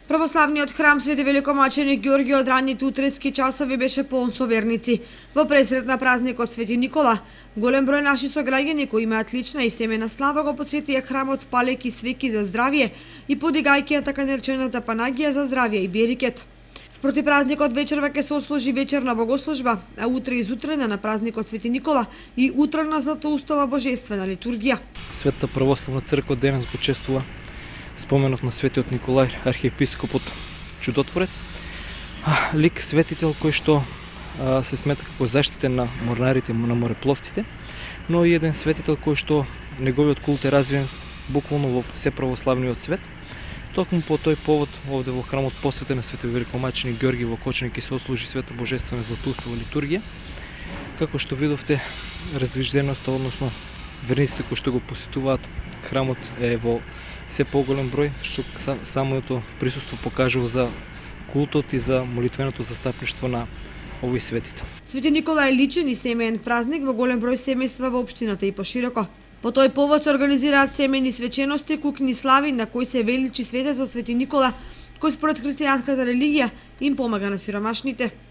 Православниот храм Свети Великомаченик Ѓорѓе од ранните утрески часови беше полн со верници. Во пресрет на празникот Свети Никола, голем број наши сограѓани кои имаат лична и семена слава го посветија храмот палејќи свеки за здравје и подигајќи ја така наречената панагија за здравје и берикет. Спроти празникот вечерва ќе се ослужи вечерна богослужба, а утре изутрена на празникот Свети Никола и утрена Златоустова божествена литургија. Светата православна црква денес го чествува споменот на светиот Николај, архиепископот чудотворец, лик светител кој што се смета како заштитен на морнарите, на морепловците, но и еден светител кој што неговиот култ е развиен буквално во се православниот свет. Токму по тој повод овде во храмот посветен на Свети Великомаченик Ѓорѓе во Кочани ќе се ослужи света божествена Златоустова литургија. Како што видовте, раздвижденоста, односно верниците кои што го посетуваат храмот е во се поголем број, што самото присуство покажува за култот и за молитвеното застапништво на овој светител. Свети Никола е личен и семеен празник во голем број семејства во општината и пошироко. По тој повод се организираат семејни свечености, кукни слави на кои се величи светецот Свети Никола, кој според христијанската религија им помага на сиромашните.